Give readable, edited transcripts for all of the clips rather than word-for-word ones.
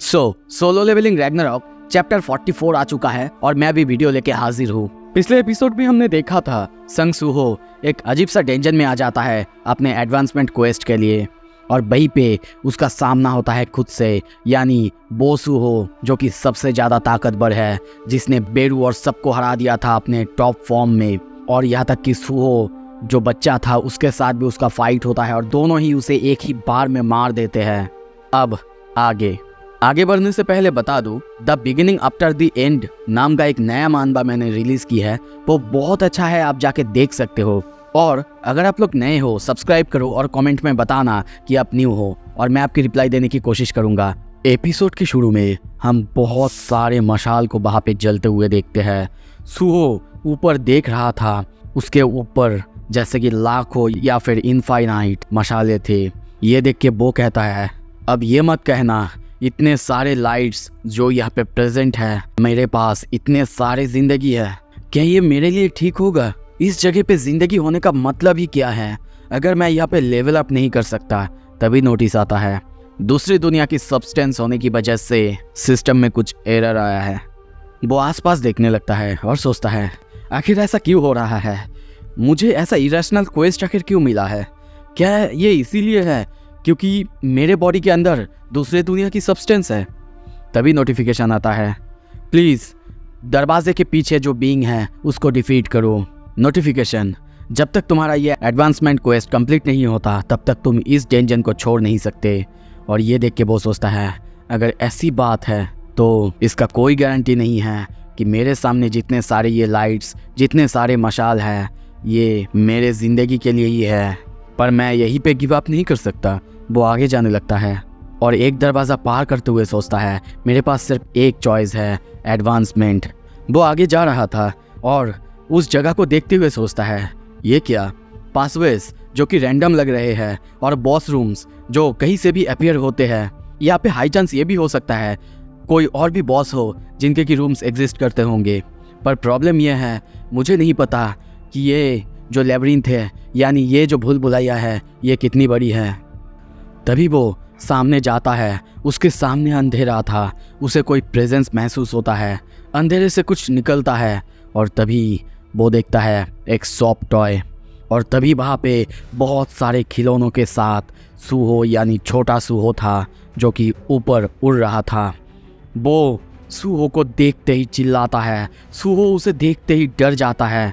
Solo levelling Ragnarok chapter 44 आ चुका है और मैं भी वीडियो लेके हाजिर हूँ। पिछले एपिसोड में हमने देखा था संग सूहो एक अजीब सा डेंजन में आ जाता है अपने एडवांसमेंट क्वेस्ट के लिए और वहीं पे उसका सामना होता है खुद से, यानी बो सूहो जो कि सबसे ज़्यादा ताकतवर है, जिसने बेरू और सबको हरा दिया था अपने टॉप फॉर्म में। और यहाँ तक कि सूहो जो बच्चा था उसके साथ भी उसका फाइट होता है और दोनों ही उसे एक ही बार में मार देते हैं। अब आगे बढ़ने से पहले बता दूं, the beginning after the end नाम का एक नया मानवा मैंने रिलीज की है, वो बहुत अच्छा है, आप जाके देख सकते हो। और अगर आप लोग नए हो सब्सक्राइब करो और कमेंट में बताना कि आप न्यू हो और मैं आपकी रिप्लाई देने की कोशिश करूंगा। एपिसोड के शुरू में हम बहुत सारे मशाल को वहाँ पे जलते हुए देखते हैं। सूहो ऊपर देख रहा था, उसके ऊपर जैसे कि लाखों या फिर इनफाइनाइट मशाले थे। ये देख के वो कहता है, अब ये मत कहना इतने सारे लाइट्स जो यहाँ पे प्रेजेंट है, मेरे पास इतने सारे जिंदगी है, क्या ये मेरे लिए ठीक होगा? इस जगह पे जिंदगी होने का मतलब ही क्या है अगर मैं यहाँ पे लेवल अप नहीं कर सकता? तभी नोटिस आता है दूसरी दुनिया की सब्सटेंस होने की वजह से सिस्टम में कुछ एरर आया है। वो आसपास देखने लगता है और सोचता है आखिर ऐसा क्यों हो रहा है, मुझे ऐसा इरेशनल क्वेस्ट आखिर क्यों मिला है? क्या ये इसीलिए है क्योंकि मेरे बॉडी के अंदर दूसरे दुनिया की सब्सटेंस है? तभी नोटिफिकेशन आता है, प्लीज़ दरवाजे के पीछे जो बीइंग है उसको डिफीट करो। नोटिफिकेशन, जब तक तुम्हारा ये एडवांसमेंट क्वेस्ट कंप्लीट नहीं होता तब तक तुम इस डेंजन को छोड़ नहीं सकते। और ये देख के वो सोचता है अगर ऐसी बात है तो इसका कोई गारंटी नहीं है कि मेरे सामने जितने सारे ये लाइट्स, जितने सारे मशाल हैं, ये मेरे ज़िंदगी के लिए ही है, पर मैं यहीं पे गिव अप नहीं कर सकता। वो आगे जाने लगता है और एक दरवाज़ा पार करते हुए सोचता है मेरे पास सिर्फ एक चॉइस है, एडवांसमेंट। वो आगे जा रहा था और उस जगह को देखते हुए सोचता है ये क्या, पासवेज जो कि रैंडम लग रहे हैं और बॉस रूम्स जो कहीं से भी अपीयर होते हैं। यहाँ पे हाई चांस ये भी हो सकता है कोई और भी बॉस हो जिनके की रूम्स एग्जिस्ट करते होंगे, पर प्रॉब्लम यह है मुझे नहीं पता कि ये जो लैबिरिंथ है, यानी ये जो भूल भुलैया है, ये कितनी बड़ी है। तभी वो सामने जाता है, उसके सामने अंधेरा था, उसे कोई प्रेजेंस महसूस होता है, अंधेरे से कुछ निकलता है और तभी वो देखता है एक सॉफ्ट टॉय। और तभी वहाँ पे बहुत सारे खिलौनों के साथ सूहो यानी छोटा सूहो था जो कि ऊपर उड़ रहा था। वो सूहो को देखते ही चिल्लाता है, सूहो उसे देखते ही डर जाता है,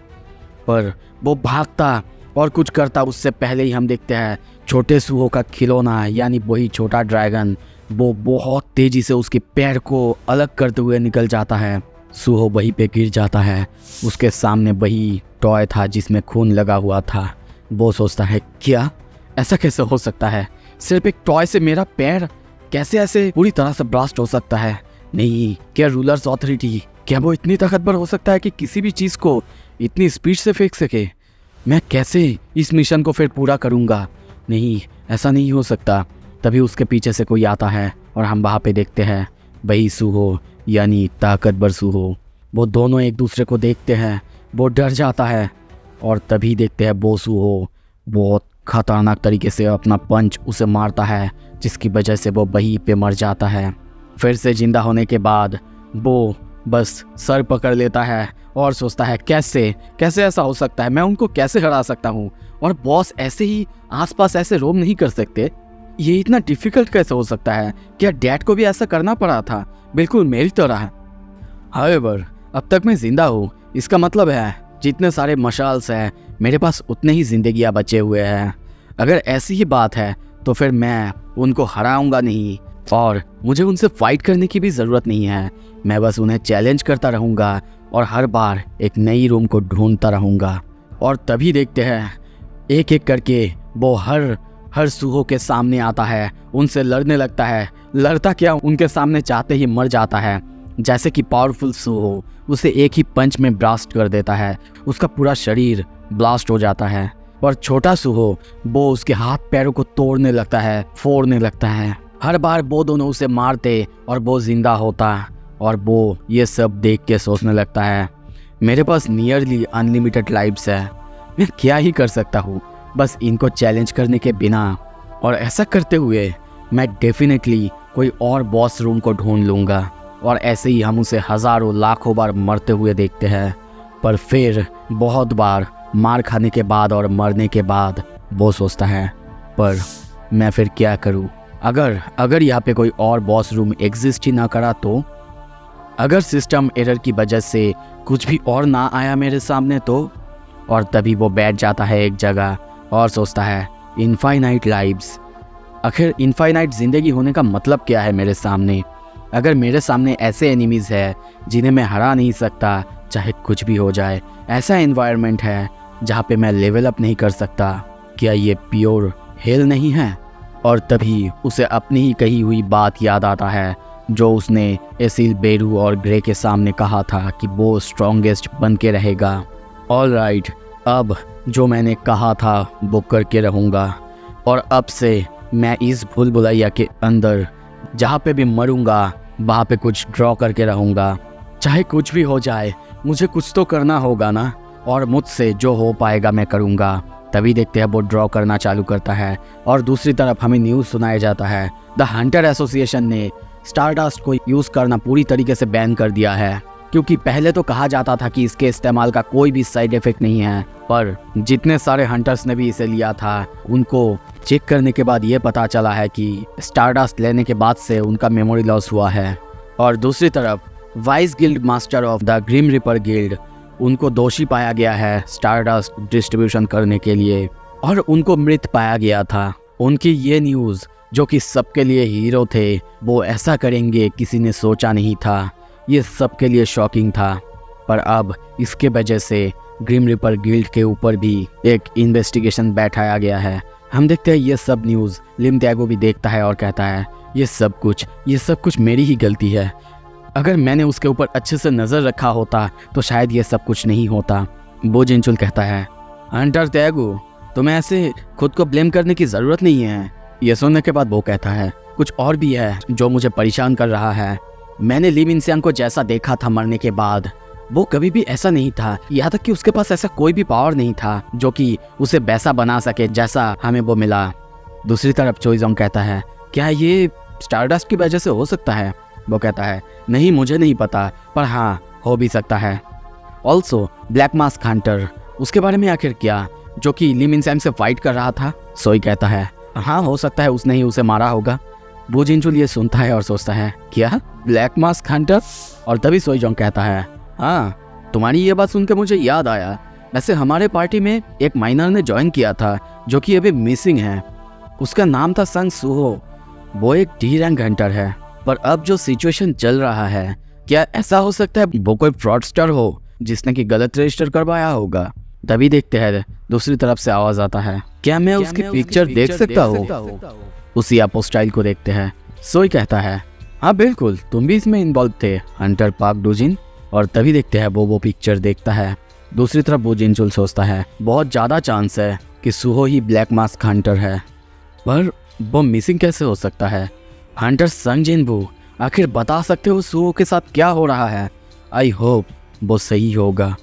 पर वो भागता और कुछ करता उससे पहले ही हम देखते हैं छोटे सूहो का खिलौना यानी वही छोटा ड्रैगन, वो बहुत तेज़ी से उसके पैर को अलग करते हुए निकल जाता है। सूहो वहीं पे गिर जाता है, उसके सामने वही टॉय था जिसमें खून लगा हुआ था। वो सोचता है क्या, ऐसा कैसे हो सकता है, सिर्फ एक टॉय से मेरा पैर कैसे ऐसे पूरी तरह से ब्लास्ट हो सकता है? नहीं, क्या रूलर्स ऑथोरिटी, क्या वो इतनी ताकतवर हो सकता है कि किसी भी चीज़ को इतनी स्पीड से फेंक सके? मैं कैसे इस मिशन को फिर पूरा करूँगा? नहीं, ऐसा नहीं हो सकता। तभी उसके पीछे से कोई आता है और हम वहाँ पे देखते हैं वही सूहो यानी ताकतवर सूहो। वो दोनों एक दूसरे को देखते हैं, वो डर जाता है और तभी देखते हैं वो सूहो बहुत खतरनाक तरीके से अपना पंच उसे मारता है, जिसकी वजह से वो वहीं पे मर जाता है। फिर से जिंदा होने के बाद वो बस सर पकड़ लेता है और सोचता है कैसे ऐसा हो सकता है, मैं उनको कैसे हरा सकता हूँ? और बॉस ऐसे ही आसपास ऐसे रोम नहीं कर सकते, ये इतना डिफिकल्ट कैसे हो सकता है? क्या डैड को भी ऐसा करना पड़ा था, बिल्कुल मेरी तरह? हाउएवर, अब तक मैं जिंदा हूँ, इसका मतलब है जितने सारे मशाल्स हैं मेरे पास उतने ही जिंदगियाँ बचे हुए हैं। अगर ऐसी ही बात है तो फिर मैं उनको हराऊंगा नहीं और मुझे उनसे फाइट करने की भी ज़रूरत नहीं है। मैं बस उन्हें चैलेंज करता रहूँगा और हर बार एक नई रूम को ढूंढता रहूँगा। और तभी देखते हैं एक एक करके वो हर सूहो के सामने आता है, उनसे लड़ने लगता है, लड़ता क्या उनके सामने चाहते ही मर जाता है। जैसे कि पावरफुल सूहो उसे एक ही पंच में ब्लास्ट कर देता है, उसका पूरा शरीर ब्लास्ट हो जाता है। और छोटा सूहो वो उसके हाथ पैरों को तोड़ने लगता है, फोड़ने लगता है। हर बार वो दोनों उसे मारते और वो जिंदा होता और वो ये सब देख के सोचने लगता है मेरे पास नियरली अनलिमिटेड लाइफ्स है, मैं क्या ही कर सकता हूँ बस इनको चैलेंज करने के बिना। और ऐसा करते हुए मैं डेफिनेटली कोई और बॉस रूम को ढूंढ लूँगा और ऐसे ही हम उसे हज़ारों लाखों बार मरते हुए देखते हैं। पर फिर बहुत बार मार खाने के बाद और मरने के बाद वो सोचता है, पर मैं फिर क्या करूँ? अगर यहाँ पे कोई और बॉस रूम एग्जिस्ट ही ना करा तो? अगर सिस्टम एरर की वजह से कुछ भी और ना आया मेरे सामने तो? और तभी वो बैठ जाता है एक जगह और सोचता है, इनफाइनाइट लाइव्स। आखिर इनफाइनाइट ज़िंदगी होने का मतलब क्या है मेरे सामने? अगर मेरे सामने ऐसे एनिमीज़ है जिन्हें मैं हरा नहीं सकता चाहे कुछ भी हो जाए, ऐसा एनवायरनमेंट है जहाँ पे मैं लेवल अप नहीं कर सकता, क्या ये प्योर हेल नहीं है? और तभी उसे अपनी ही कही हुई बात याद आता है जो उसने एसिल बेरू और ग्रे के सामने कहा था कि वो स्ट्रॉन्गेस्ट बन के रहेगा। ऑलराइट, अब जो मैंने कहा था वो करके रहूँगा और अब से मैं इस भूल भुलैया के अंदर जहाँ पे भी मरूंगा वहाँ पे कुछ ड्रॉ करके रहूँगा। चाहे कुछ भी हो जाए मुझे कुछ तो करना होगा ना, और मुझसे जो हो पाएगा मैं करूँगा। तभी देखते हैं वो ड्रॉ करना चालू करता है और दूसरी तरफ हमें न्यूज़ सुनाया जाता है, द हंटर एसोसिएशन ने स्टारडस्ट को यूज़ करना पूरी तरीके से बैन कर दिया है, क्योंकि पहले तो कहा जाता था कि इसके इस्तेमाल का कोई भी साइड इफ़ेक्ट नहीं है, पर जितने सारे हंटर्स ने भी इसे लिया था उनको चेक करने के बाद ये पता चला है कि स्टारडस्ट लेने के बाद से उनका मेमोरी लॉस हुआ है। और दूसरी तरफ vice guild master of the grim reaper guild, उनको दोषी पाया गया है स्टारडस्ट डिस्ट्रीब्यूशन करने के लिए और उनको मृत पाया गया था। उनकी ये न्यूज़, जो कि सबके लिए हीरो थे, वो ऐसा करेंगे किसी ने सोचा नहीं था। ये सबके लिए शॉकिंग था। पर अब इसके वजह से ग्रिम रिपर गिल्ड के ऊपर भी एक इन्वेस्टिगेशन बैठाया गया है। हम देखते हैं ये सब न्यूज़ लिम त्यागो भी देखता है और कहता है, ये सब कुछ मेरी ही गलती है। अगर मैंने उसके ऊपर अच्छे से नज़र रखा होता तो शायद ये सब कुछ नहीं होता। बो जिनचुल कहता है, हंटर त्यागो, तुम्हें ऐसे खुद को ब्लेम करने की ज़रूरत नहीं है। ये सुनने के बाद वो कहता है, कुछ और भी है जो मुझे परेशान कर रहा है। मैंने ली मिनसियांग को जैसा देखा था मरने के बाद, वो कभी भी ऐसा नहीं था। यहाँ तक कि उसके पास ऐसा कोई भी पावर नहीं था जो कि उसे वैसा बना सके जैसा हमें वो मिला। दूसरी तरफ चोइजोंग कहता है, क्या ये स्टारडस्ट की वजह से हो सकता है? वो कहता है, नहीं मुझे नहीं पता, पर हाँ हो भी सकता है। ऑल्सो ब्लैक मास्क हंटर, उसके बारे में आखिर क्या, जो कि ली मिनसियांग से फाइट कर रहा था? सोई कहता है, हाँ हो सकता है उसने ही उसे मारा होगा। बो जिनचुल ये सुनता है और सोचता है, क्या ब्लैक मास्क हंटर? और तभी सोईजोंग कहता है, हाँ तुम्हारी ये बात सुन के मुझे याद आया, वैसे हमारे पार्टी में एक माइनर ने ज्वाइन किया था जो कि अभी मिसिंग है। उसका नाम था संग सुहो। वो एक डी रैंक हंटर है, पर अब जो सिचुएशन चल रहा है, क्या ऐसा हो सकता है वो कोई फ्रॉडस्टर हो जिसने कि गलत रजिस्टर करवाया होगा? तभी देखते हैं दूसरी तरफ से आवाज आता है, क्या मैं उसकी पिक्चर देख सकता हूँ? उसी अपोस्टाइल को देखते हैं। सोई कहता है, हाँ बिल्कुल, तुम भी इसमें इन्वॉल्व थे हंटर पार्क डोजिन। और तभी देखते हैं वो पिक्चर देखता है। दूसरी तरफ बो जिनचुल सोचता है, बहुत ज़्यादा चांस है कि सुहो ही ब्लैक मास्क हंटर है, पर वो मिसिंग कैसे हो सकता है? हंटर संग जिनबू, आखिर बता सकते हो सुहो के साथ क्या हो रहा है? आई होप वो सही होगा।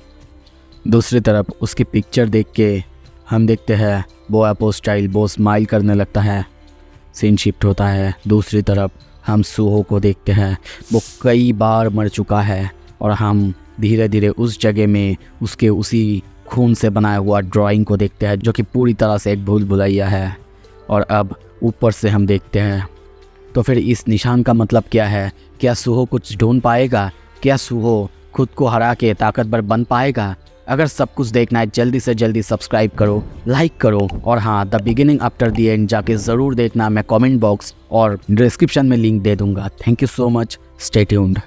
दूसरी तरफ उसकी पिक्चर देख के हम देखते हैं वो अपोस्टाइल वो स्माइल करने लगता है। सीन शिफ्ट होता है। दूसरी तरफ हम सुहो को देखते हैं, वो कई बार मर चुका है और हम धीरे धीरे उस जगह में उसके उसी खून से बनाया हुआ ड्राइंग को देखते हैं जो कि पूरी तरह से एक भूल भुलैया है। और अब ऊपर से हम देखते हैं, तो फिर इस निशान का मतलब क्या है? क्या सुहो कुछ ढूंढ पाएगा? क्या सुहो खुद को हरा के ताकतवर बन पाएगा? अगर सब कुछ देखना है जल्दी से जल्दी सब्सक्राइब करो, लाइक करो, और हाँ the beginning after the end जाके ज़रूर देखना। मैं कमेंट बॉक्स और डिस्क्रिप्शन में लिंक दे दूंगा। Thank you so much, stay tuned.